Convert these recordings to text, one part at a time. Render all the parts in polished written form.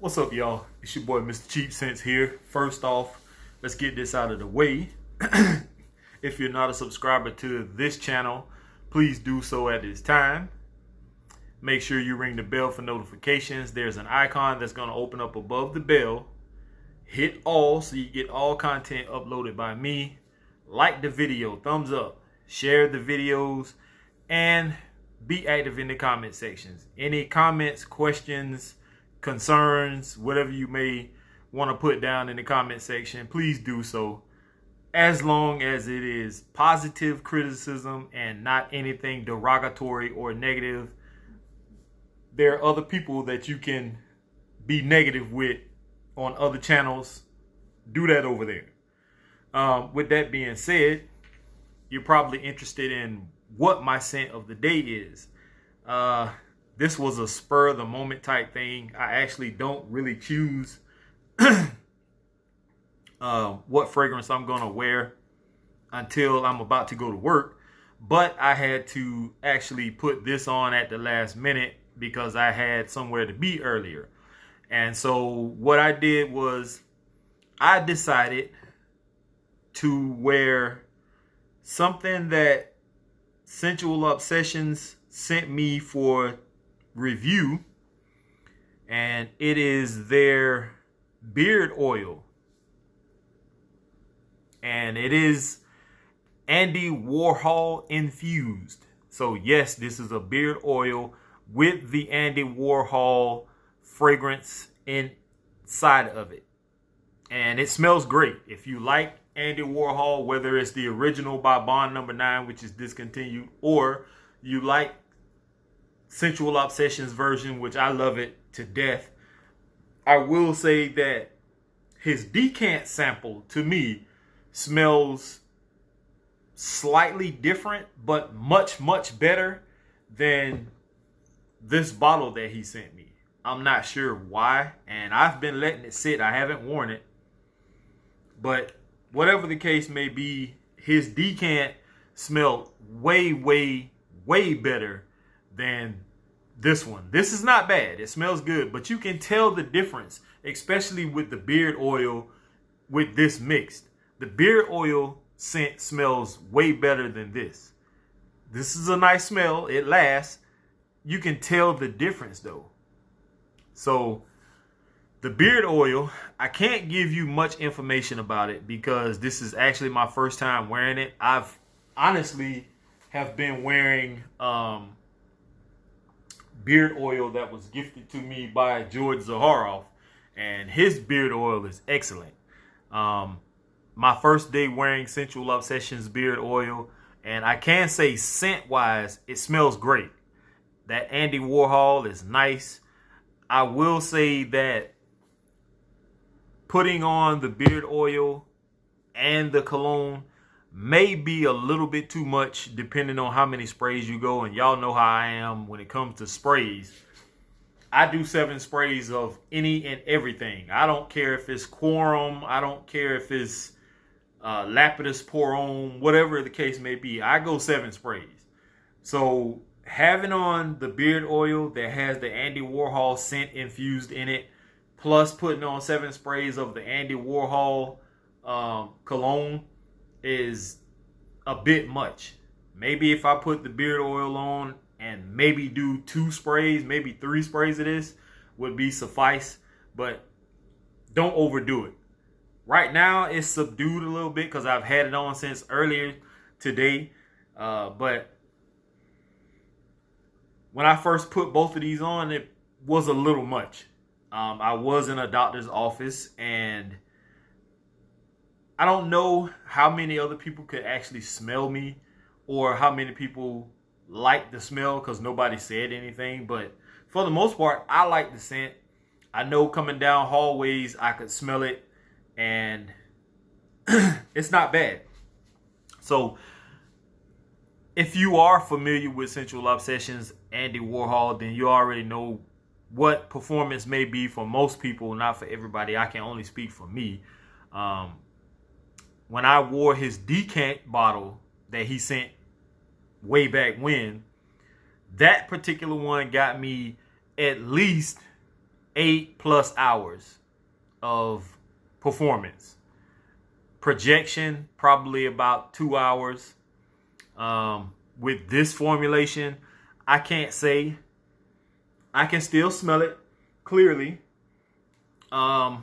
What's up, y'all? It's your boy, Mr. Cheap Sense here. First off, let's get this out of the way. If you're not a subscriber to this channel, please do so at this time. Make sure you ring the bell for notifications. There's an icon that's going to open up above the bell. Hit all so you get all content uploaded by me. Like the video, thumbs up, share the videos, and be active in the comment sections. Any comments, questions, concerns, whatever you may want to put down in the comment section, please do so, as long as it is positive criticism and not anything derogatory or negative. There are other people that you can be negative with on other channels. Do that over there. With that being said, you're probably interested in what my scent of the day is. This was a spur of the moment type thing. I actually don't really choose what fragrance I'm going to wear until I'm about to go to work. But I had to actually put this on at the last minute because I had somewhere to be earlier. And so what I did was I decided to wear something that Sensual Obsessions sent me for review, and it is their beard oil, and it is Andy Warhol infused. So yes, this is a beard oil with the Andy Warhol fragrance inside of it, and it smells great. If you like Andy Warhol, whether it's the original by Bond No. 9, which is discontinued, or you like Sensual Obsessions version, which I love it to death, I will say that his decant sample to me smells slightly different, but much better than this bottle that he sent me. I'm not sure why, and I've been letting it sit. I haven't worn it, but whatever the case may be, his decant smelled way better than this one. This is not bad. It smells good, but you can tell the difference, especially with the beard oil with this mixed. The beard oil scent smells way better than this. This is a nice smell. It lasts. You can tell the difference though. So the beard oil, I can't give you much information about it because this is actually my first time wearing it. I've honestly have been wearing beard oil that was gifted to me by George Zaharoff, and his beard oil is excellent. My first day wearing Sensual Obsessions beard oil, and I can say scent wise, it smells great. That Andy Warhol is nice. I will say that putting on the beard oil and the cologne may be a little bit too much depending on how many sprays you go. And y'all know how I am when it comes to sprays. I do 7 sprays of any and everything. I don't care if it's quorum. I don't care if it's lapidus porum, whatever the case may be. I go 7 sprays. So having on the beard oil that has the Andy Warhol scent infused in it, plus putting on 7 sprays of the Andy Warhol cologne is a bit much. Maybe if I put the beard oil on and maybe do 2 sprays, maybe 3 sprays of this would be suffice, but don't overdo it. Right now it's subdued a little bit because I've had it on since earlier today, but when I first put both of these on, it was a little much. I was in a doctor's office, and I don't know how many other people could actually smell me or how many people like the smell because nobody said anything. But for the most part, I like the scent. I know coming down hallways, I could smell it, and it's not bad. So if you are familiar with Sensual Obsessions, Andy Warhol, then you already know what performance may be for most people, not for everybody. I can only speak for me. When I wore his decant bottle that he sent way back when, that particular one got me at least 8+ hours of performance. Projection, probably about 2 hours. With this formulation, I can't say. I can still smell it clearly. I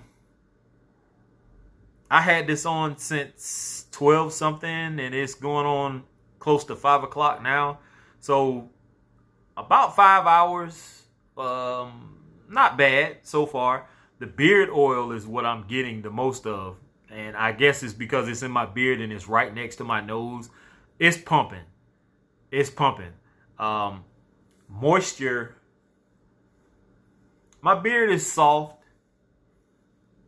had this on since 12 something, and it's going on close to 5 o'clock now. So about 5 hours. Not bad so far. The beard oil is what I'm getting the most of. And I guess it's because it's in my beard and it's right next to my nose. It's pumping. It's pumping. Moisture. My beard is soft.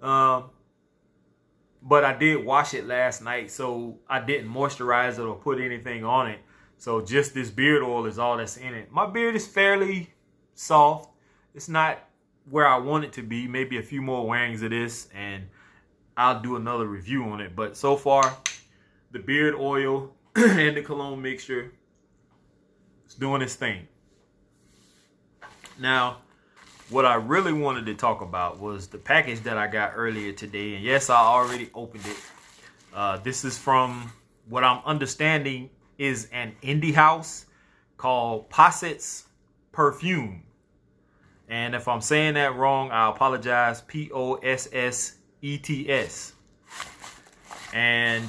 But I did wash it last night, so I didn't moisturize it or put anything on it. So just this beard oil is all that's in it. My beard is fairly soft. It's not where I want it to be. Maybe a few more wearings of this and I'll do another review on it. But so far, the beard oil and the cologne mixture is doing its thing. Now, what I really wanted to talk about was the package that I got earlier today. And yes, I already opened it. This is from what I'm understanding is an indie house called Possets Perfume. And if I'm saying that wrong, I apologize. Possets. And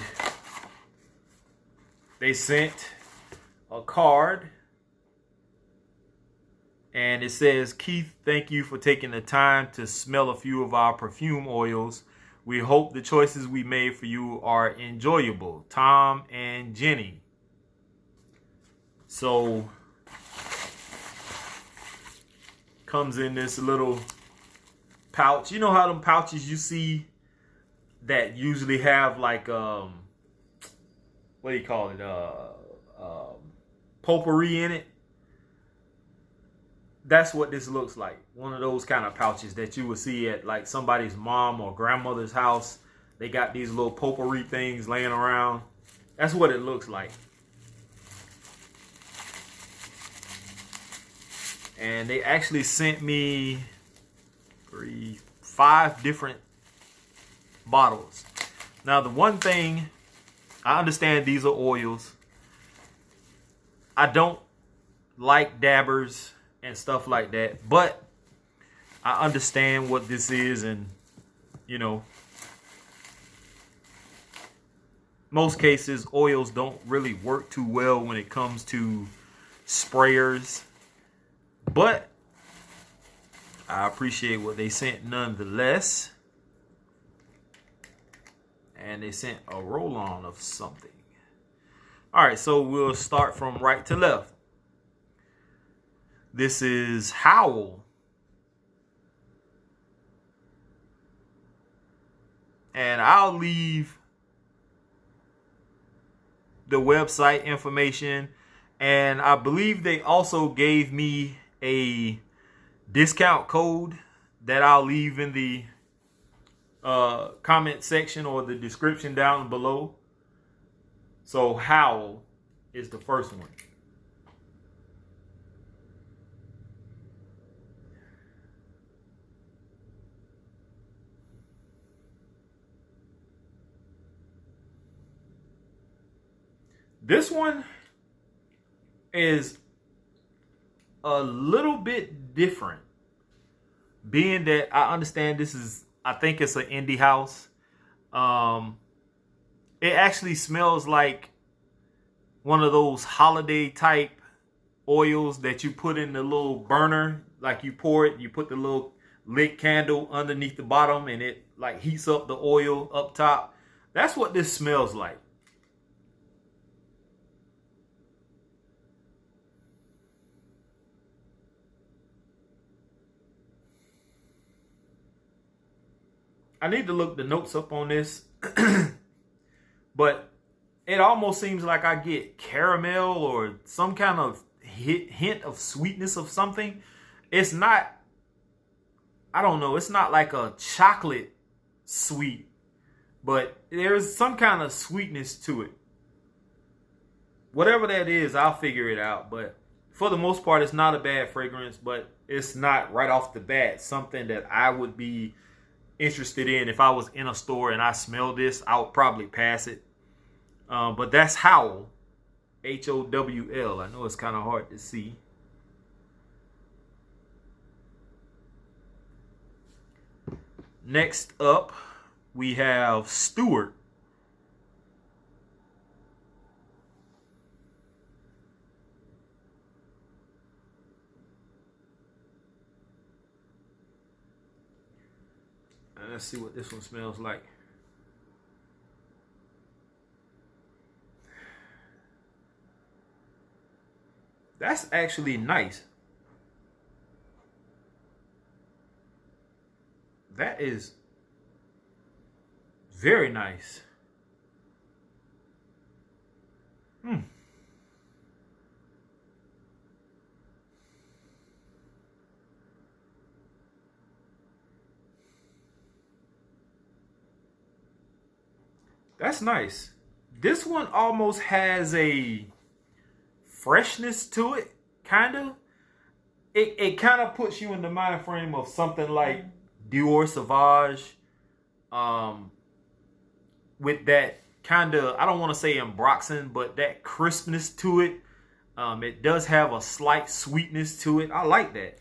they sent a card. And it says, Keith, thank you for taking the time to smell a few of our perfume oils. We hope the choices we made for you are enjoyable. Tom and Jenny. So, comes in this little pouch. You know how them pouches you see that usually have like, what do you call it? Potpourri in it. That's what this looks like. One of those kind of pouches that you would see at like somebody's mom or grandmother's house. They got these little potpourri things laying around. That's what it looks like. And they actually sent me 5 different bottles. Now, the one thing, I understand these are oils. I don't like dabbers and stuff like that, but I understand what this is, and you know, most cases oils don't really work too well when it comes to sprayers, but I appreciate what they sent nonetheless. And they sent a roll-on of something. All right, so we'll start from right to left. This is Howl. And I'll leave the website information. And I believe they also gave me a discount code that I'll leave in the comment section or the description down below. So Howl is the first one. This one is a little bit different, being that I understand this is, I think it's an indie house. It actually smells like one of those holiday type oils that you put in the little burner. Like you pour it, you put the little lit candle underneath the bottom and it like heats up the oil up top. That's what this smells like. I need to look the notes up on this, but it almost seems like I get caramel or some kind of hint of sweetness of something. It's not, I don't know, it's not like a chocolate sweet, but there's some kind of sweetness to it. Whatever that is, I'll figure it out. But for the most part, it's not a bad fragrance, but it's not right off the bat something that I would be interested in. If I was in a store and I smelled this, I would probably pass it. But that's Howl, Howl. I know it's kind of hard to see. Next up, we have Stewart. Let's see what this one smells like. That's actually nice. That is very nice. That's nice. This one almost has a freshness to it, kind of. It kind of puts you in the mind frame of something like Dior Sauvage, with that kind of, I don't want to say embroxing, but that crispness to it. It does have a slight sweetness to it. I like that.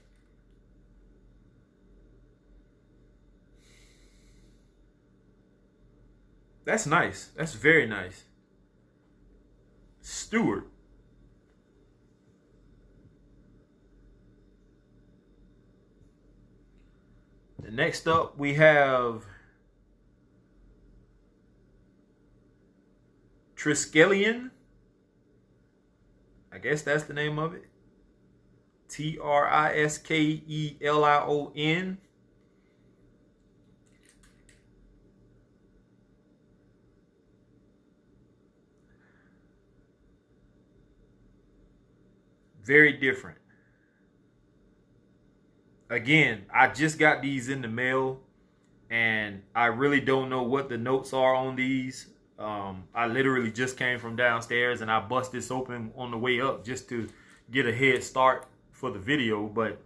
That's nice. That's very nice. Stewart. And next up, we have Triskelion. I guess that's the name of it. Triskelion. Very different. Again, I just got these in the mail, and I really don't know what the notes are on these. I literally just came from downstairs, and I bust this open on the way up just to get a head start for the video. But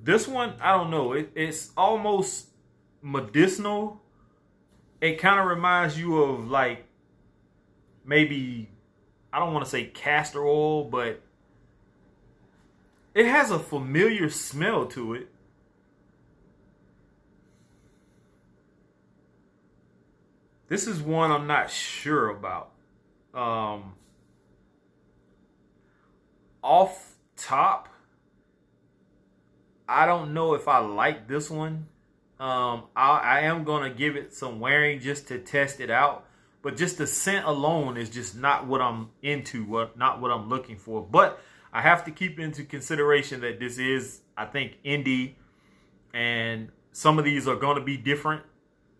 this one, I don't know. It's almost medicinal. It kind of reminds you of, like, maybe, I don't want to say castor oil, but it has a familiar smell to it. This is one I'm not sure about. Off top, I don't know if I like this one. I am going to give it some wearing just to test it out. But just the scent alone is just not what I'm into, not what I'm looking for. But I have to keep into consideration that this is, I think, indie. And some of these are going to be different.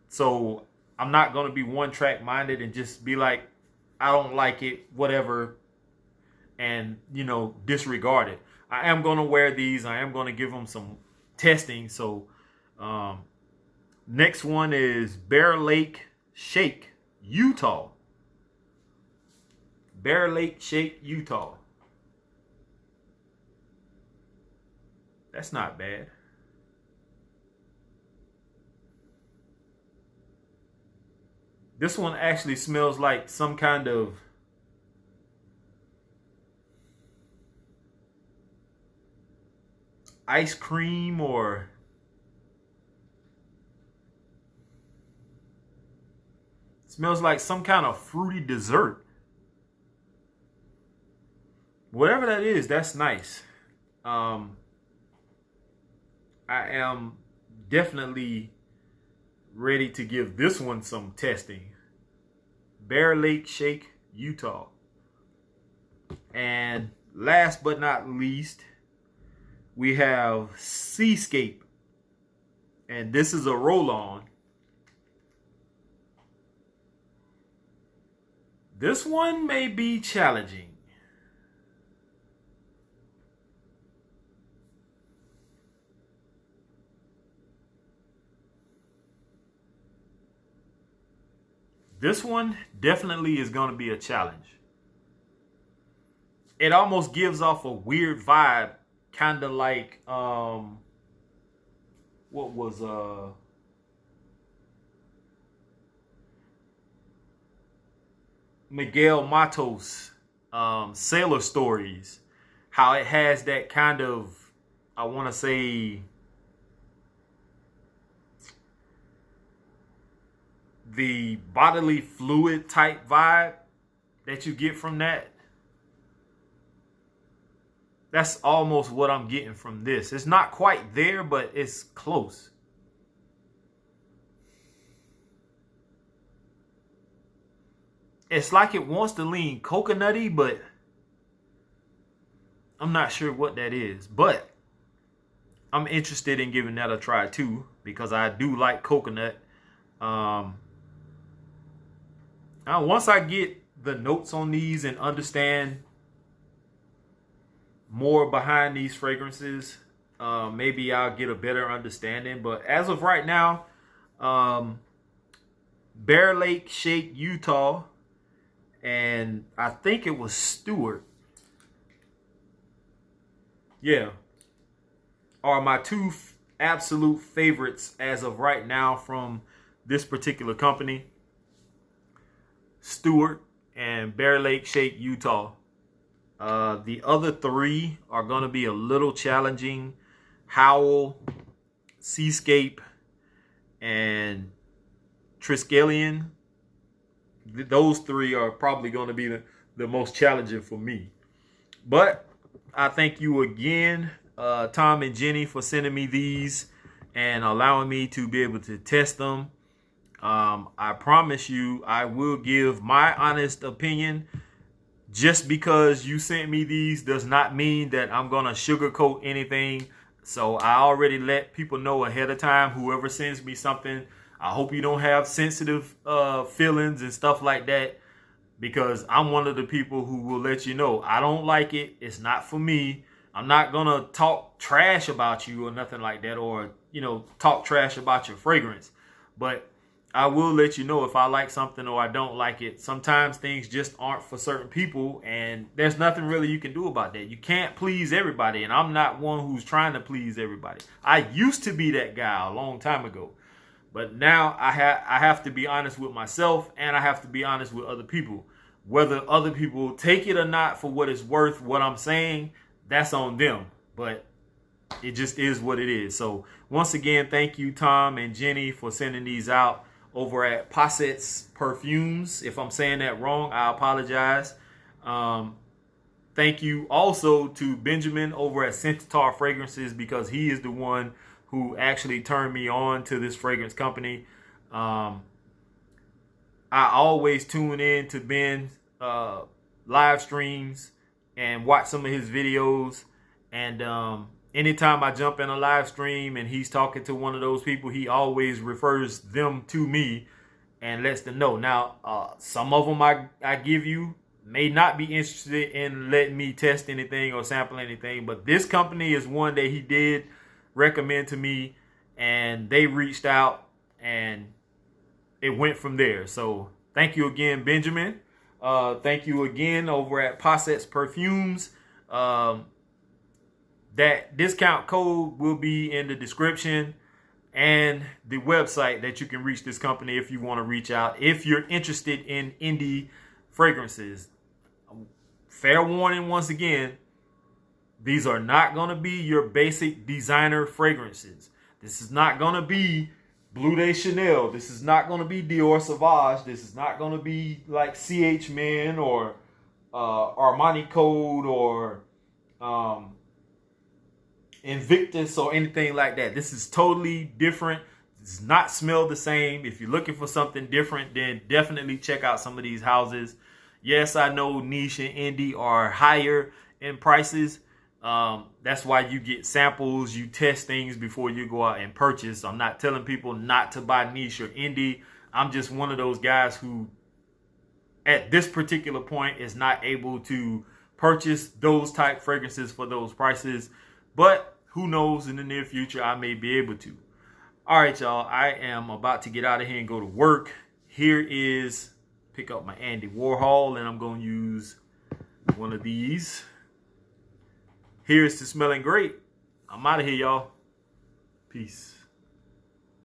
So I'm not going to be one-track minded and just be like, I don't like it, whatever, and, you know, disregard it. I am going to wear these. I am going to give them some testing. So next one is Bear Lake Shake, Utah. Bear Lake Shake, Utah. That's not bad. This one actually smells like some kind of ice cream, or smells like some kind of fruity dessert. Whatever that is, that's nice. I am definitely ready to give this one some testing. Bear Lake Shake, Utah. And last but not least, we have Seascape. And this is a roll-on. This one may be challenging. This one definitely is going to be a challenge. It almost gives off a weird vibe, kind of like what was Miguel Matos, Sailor Stories, how it has that kind of, I want to say, the bodily fluid type vibe that you get from that. That's almost what I'm getting from this. It's not quite there, but it's close. It's like it wants to lean coconutty, but I'm not sure what that is. But I'm interested in giving that a try too, because I do like coconut. Once I get the notes on these and understand more behind these fragrances, maybe I'll get a better understanding. But as of right now, Bear Lake Shake, Utah, and I think it was Stewart, yeah, are my two absolute favorites as of right now from this particular company. Stewart and Bear Lake Shake, Utah. The other three are going to be a little challenging. Howl, Seascape, and Triskelion. Those three are probably going to be the most challenging for me. But I thank you again, Tom and Jenny, for sending me these and allowing me to be able to test them. I promise you I will give my honest opinion. Just because you sent me these does not mean that I'm going to sugarcoat anything. So I already let people know ahead of time, whoever sends me something, I hope you don't have sensitive feelings and stuff like that, because I'm one of the people who will let you know I don't like it. It's not for me. I'm not going to talk trash about you or nothing like that, or, you know, talk trash about your fragrance. But I will let you know if I like something or I don't like it. Sometimes things just aren't for certain people, and there's nothing really you can do about that. You can't please everybody, and I'm not one who's trying to please everybody. I used to be that guy a long time ago, but now I have to be honest with myself, and I have to be honest with other people. Whether other people take it or not for what it's worth, what I'm saying, that's on them. But it just is what it is. So once again, thank you, Tom and Jenny, for sending these out over at Possets Perfumes. If I'm saying that wrong, I apologize. Thank you also to Benjamin over at Centaur Fragrances, because he is the one who actually turned me on to this fragrance company. I always tune in to Ben's live streams and watch some of his videos. And anytime I jump in a live stream and he's talking to one of those people, he always refers them to me and lets them know. Now, some of them I give you may not be interested in letting me test anything or sample anything, but this company is one that he did recommend to me, and they reached out and it went from there. So thank you again, Benjamin. Thank you again over at Possets Perfumes. That discount code will be in the description and the website that you can reach this company if you want to reach out, if you're interested in indie fragrances. Fair warning once again, these are not going to be your basic designer fragrances. This is not going to be Bleu de Chanel. This is not going to be Dior Sauvage. This is not going to be like CH Men or Armani Code or Invictus or anything like that. This is totally different. It does not smell the same. If you're looking for something different, then definitely check out some of these houses. Yes, I know niche and indie are higher in prices. That's why you get samples, you test things before you go out and purchase. I'm not telling people not to buy niche or indie. I'm just one of those guys who at this particular point is not able to purchase those type fragrances for those prices. But who knows, in the near future, I may be able to. All right, y'all, I am about to get out of here and go to work. Here is pick up my Andy Warhol, and I'm going to use one of these. Here's to smelling great. I'm out of here, y'all. Peace.